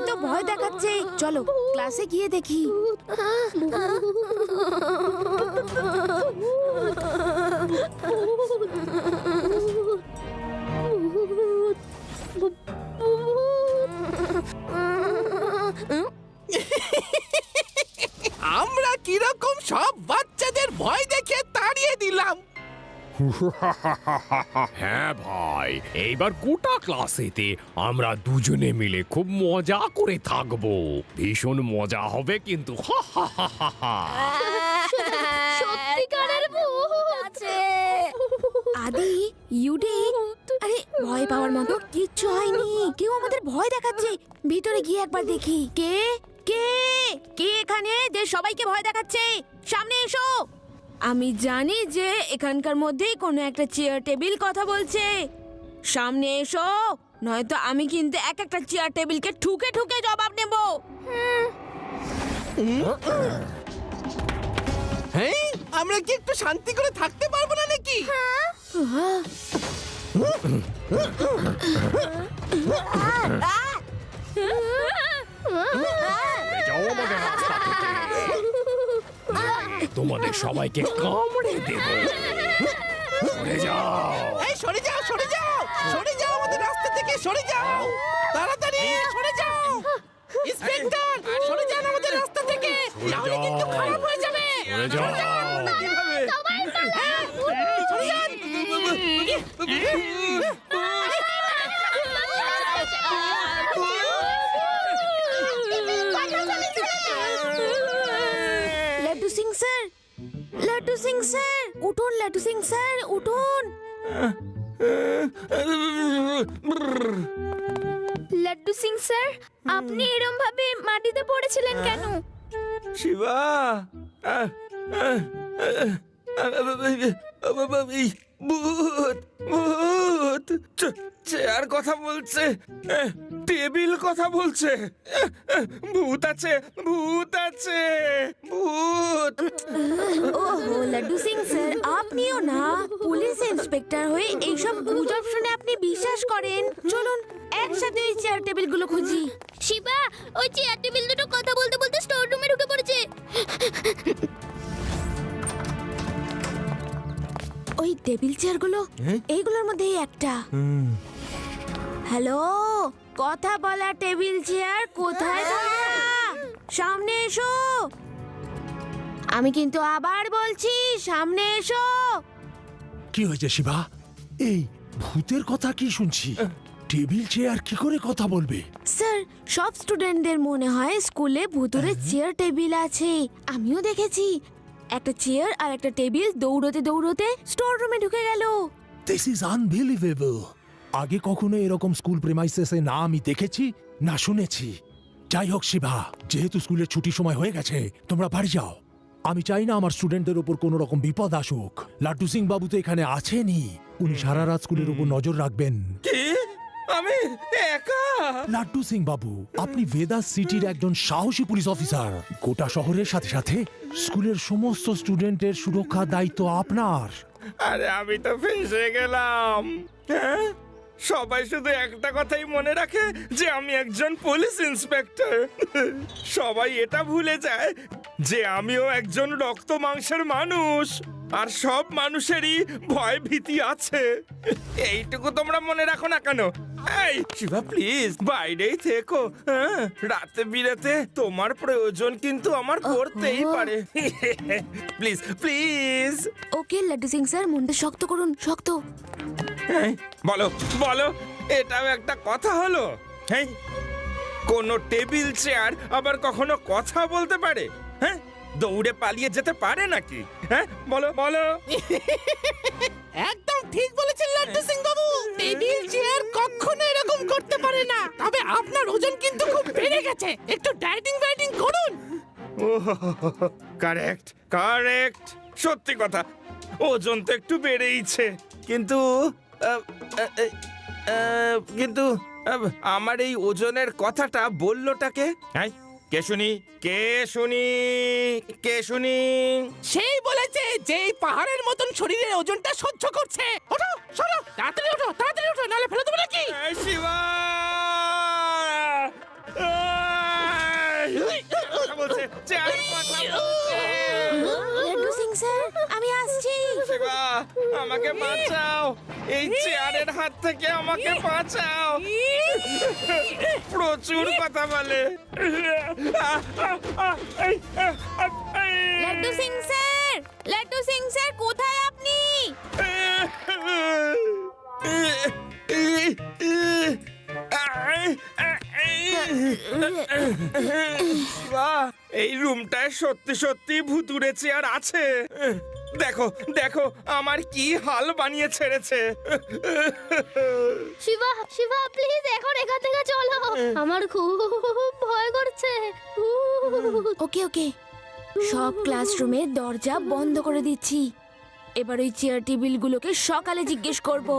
তো ভয় দেখাচ্ছে। চলো ক্লাসে গিয়ে দেখি। আমরা কিরকম সব বাচ্চাদের ভয় দেখে তাড়িয়ে দিলাম। হ্যাঁ ভাই, এইবার গোটা ক্লাসেতে আমরা দুজনে মিলে খুব মজা করে থাকবো। ভীষণ মজা হবে কিন্তু। সত্যিকারের ভূত আছে। আদি, ইউডি, আরে ভয় পাওয়ার মতো কিচ্ছু হয়নি। কেউ আমাদের ভয় দেখাচ্ছে। ভিতরে গিয়ে একবার দেখি। কে কে কে এখানে যে সবাইকে ভয় দেখাচ্ছে? সামনে এসো। আমি জানি যে এখানকার মধ্যেই কোনো একটা চেয়ার টেবিল কথা বলছে। সামনে এসো, নয়তো আমি কিন্তু এক একটা চেয়ার টেবিলকে ঠুকে ঠুকে জবাব নেব। হ্যাঁ, আমরা কি একটু শান্তি করে থাকতে পারবো না নাকি? যাও আমাদের রাস্তা থেকে। তোমাদের সবাইকে কামড়ে দেব। সরে যাও। এই সরে যাও, সরে যাও, সরে যাও আমাদের রাস্তা থেকে, সরে যাও তাড়াতাড়ি, সরে যাও। ইন্সপেক্টর, সরে যান আমাদের রাস্তা থেকে, নাহলে কিন্তু খারাপ হয়ে যাবে। সরে যাও। সরে যান। লাড্ডু সিং স্যার, লাড্ডু সিং স্যার উঠুন, লাড্ডু সিং স্যার উঠুন। লাড্ডু সিং স্যার, আপনি এরকম ভাবে মাটিতে পড়েছিলেন কেন? শিবা, ভূত ভূত, চেয়ার কথা বলছে, টেবিল কথা বলছে, ভূত আছে, ভূত আছে, ভূত। ওহো লাড্ডু সিং স্যার, আপনিও না পুলিশ ইন্সপেক্টর হয়ে এইসব গুজব শুনে আপনি বিশ্বাস করেন? চলুন একসাথে ওই চেয়ার টেবিল গুলো খুঁজি। শিবা, ওই চেয়ার টেবিল দুটো কথা বলতে বলতে স্টোর রুমে ঢুকে পড়েছে। ওই টেবিল চেয়ার গুলো এইগুলোর মধ্যেই একটা। হ্যালো, কথা বলা টেবিল চেয়ার কোথায় তোমরা? সামনে এসো। আমি কিন্তু আবার বলছি, সামনে এসো। কি হয়েছে শিবা? এই ভূতের কথা কি শুনছি? টেবিল চেয়ার কি করে কথা বলবে? স্যার, সব স্টুডেন্টদের মনে হয় স্কুলে ভুতুরে চেয়ার টেবিল আছে। আমিও দেখেছি একটা চেয়ার আর একটা টেবিল দৌড়তে দৌড়তে স্টোর রুমে ঢুকে গেল। This is unbelievable. আগে কখনো এরকম স্কুল প্রেমাইসেসে না আমি দেখেছি না শুনেছি। যাই হোক শিবা, যেহেতু স্কুলের ছুটির সময় হয়ে গেছে, তোমরা বাড়ি যাও। আমি চাই না আমার স্টুডেন্টদের উপর কোনো রকম বিপদ আসুক। লাড্ডু সিং বাবু তো এখানে আছেনই, উনি সারা রাত স্কুলের উপর নজর রাখবেন। কি? আমি একা? লাড্ডু সিং বাবু, আপনি ভেদাস সিটির একজন সাহসী পুলিশ অফিসার। গোটা শহরের সাথে সাথে স্কুলের সমস্ত স্টুডেন্টের সুরক্ষার দায়িত্ব আপনার। আরে আমি তো ফেঁসে গেলাম। হ্যাঁ, সবাই শুধু একটা কথাই মনে রাখে যে আমি একজন পুলিশ ইন্সপেক্টর। সবাই এটা ভুলে যায় যে আমিও একজন রক্ত মাংসের মানুষ, আর সব মানুষেরই ভয় ভীতি আছে। এইটুকু তোমরা মনে রাখো না কেন? এই শিবা, প্লিজ বাইরেই থেকো। হ্যাঁ, রাতে বিরাতে তোমার প্রয়োজন কিন্তু আমার পড়তেই পারে। Please please. Okay Laddu Singh sir, মনটা শক্ত করুন, শক্ত। এই, বলো বলো, এটাও একটা কথা হলো? হ্যাঁ, কোনো টেবিল চেয়ার আবার কখনো কথা বলতে পারে? হ্যাঁ, দৌড়ে পালিয়ে যেতে পারে নাকি? হ্যাঁ, বলো বলো। একদম ঠিক বলেছেন লাড্ডু সিং বাবু। টেবিল চেয়ার কখনো এরকম করতে পারে না। তবে আপনার ওজন কিন্তু খুব বেড়ে গেছে, একটু ডায়েটিং করুন। কারেক্ট কারেক্ট, সত্যি কথা, ওজন তো একটু বেড়েইছে, কিন্তু কিন্তু আমার এই ওজনের কথাটা বললোটাকে? হ্যাঁ, কে শুনি, কে শুনি, কে শুনি? সেই বলেছে যে এই পাহাড়ের মতন শরীরের ওজনটা সহ্য করছে। ওঠো, সরো, তাড়াতাড়ি ওঠো, নাহলে ফেলে দেবো নাকি? শিবা! চেয়ার কথা বলছে। লাড্ডু সিং স্যার আমি আসছি। শিবা, আমাকে বাঁচাও, এই চেয়ারের হাত থেকে আমাকে বাঁচাও। প্রচুর কথা বলে। লাড্ডু সিং স্যার, লাড্ডু সিং স্যার কোথায় আপনি? বাহ, এই রুমটায় সত্যি সত্যি ভুতুড়ে চেয়ার আছে। দেখো দেখো আমার কি হাল বানিয়ে ছেড়েছে। শিবা শিবা প্লিজ এখন এখান থেকে চলো, আমার খুব ভয় করছে। ওকে ওকে, সব ক্লাসরুমের দরজা বন্ধ করে দিচ্ছি। এবার ওই চেয়ার টেবিলগুলোকে সকালে জিজ্ঞেস করব।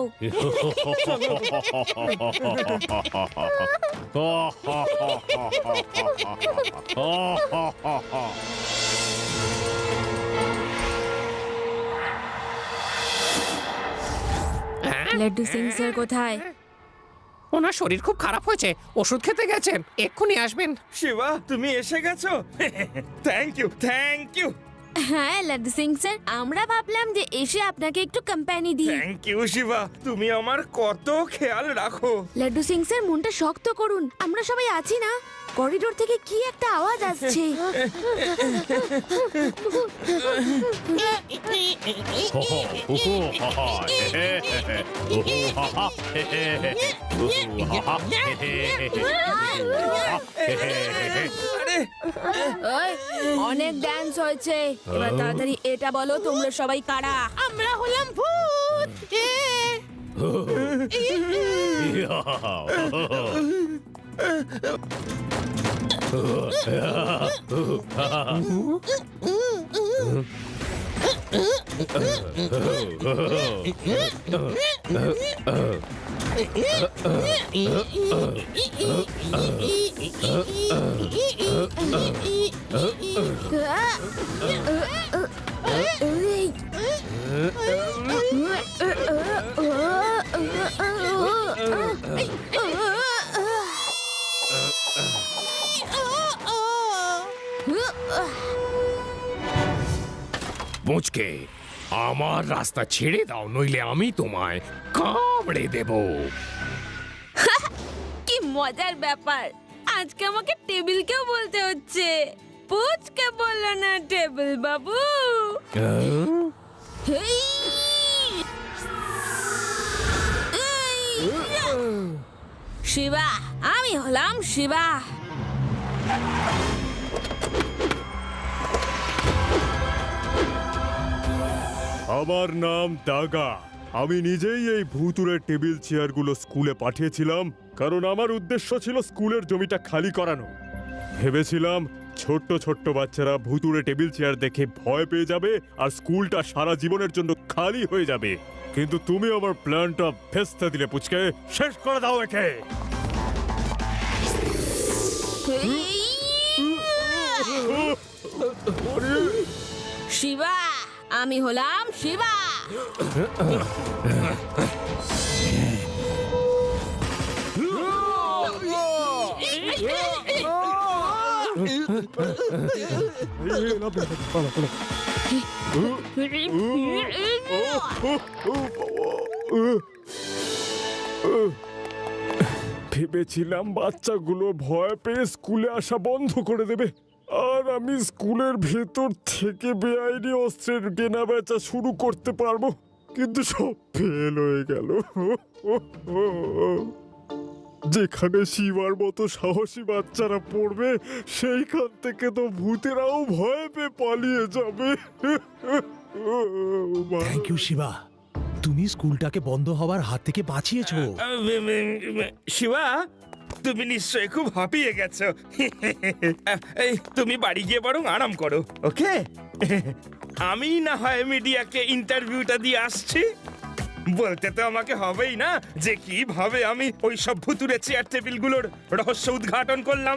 লাড্ডু সিং স্যার কোথায়? ওনার শরীর খুব খারাপ হয়েছে, ওষুধ খেতে গেছেন, এক্ষুনি আসবেন। শিবা, তুমি এসে গেছো? থ্যাংক ইউ থ্যাংক ইউ হ্যাঁ লাড্ডু সিং স্যার, আমরা ভাবলাম যে এসে আপনাকে একটু কোম্পানি দিই। থ্যাংক ইউ শিবা, তুমি আমার কত খেয়াল রাখো। লাড্ডু সিং স্যার মনটা শক্ত করুন, আমরা সবাই আছি না। করিডোর থেকে কি একটা আওয়াজ আসছে। আরে ওই, অনেক ডান্স হয়েছে, এবার তাড়াতাড়ি এটা বলো তোমরা সবাই কারা? আমরা হলাম ভূত। মুচকে আমার রাস্তা ছেড়ে দাও, নইলে আমি তোমায় কামড়ে দেব। কি মজার ব্যাপার, আজকে আমাকে টেবিলকেও বলতে হচ্ছে। পুচকে বললো না টেবিল বাবু। হেই! শিবা, আমি হলাম শিবা। আমার নাম দাগা। আমি নিজেই এই ভুতুড়ে টেবিল চেয়ারগুলো স্কুলে পাঠিয়েছিলাম, কারণ আমার উদ্দেশ্য ছিল স্কুলের জমিটা খালি করানো। ভেবেছিলাম ছোট্ট ছোট্ট বাচ্চারা ভুতুড়ে টেবিল চেয়ার দেখে ভয় পেয়ে যাবে আর স্কুলটা সারা জীবনের জন্য খালি হয়ে যাবে। কিন্তু তুমি আমার প্ল্যানটা ভেস্তে দিলে পুচকে। শেষ করে দাও একে। শিবা, আমি হলাম শিবা। ভেবেছিলাম বাচ্চাগুলো ভয় পেয়ে স্কুলে আসা বন্ধ করে দেবে, আর আমি স্কুলের ভেতর থেকে বেআইনি অস্ত্রের কেনা বেচা শুরু করতে পারবো। কিন্তু সব ফেল হয়ে গেল। যেখানে শিবার মতো সাহসী বাচ্চারা পড়বে, সেইখান থেকে তো ভূতেরাও ভয় পেয়ে পালিয়ে যাবে। থ্যাংক ইউ শিবা, তুমি স্কুলটাকে বন্ধ হওয়ার হাত থেকে বাঁচিয়েছো। শিবা, তুমি নিশ্চয়ই খুব হাঁপিয়ে গেছো। এই তুমি বাড়ি গিয়ে বরং আরাম করো, ওকে? আমি না হয় মিডিয়াকে ইন্টারভিউটা দিয়ে আসছি। বলতে তো আমাকে হবেই না যে কিভাবে আমি ওই সব ভুতুরে চেয়ার টেবিলগুলোর রহস্য উদ্ঘাটন করলাম।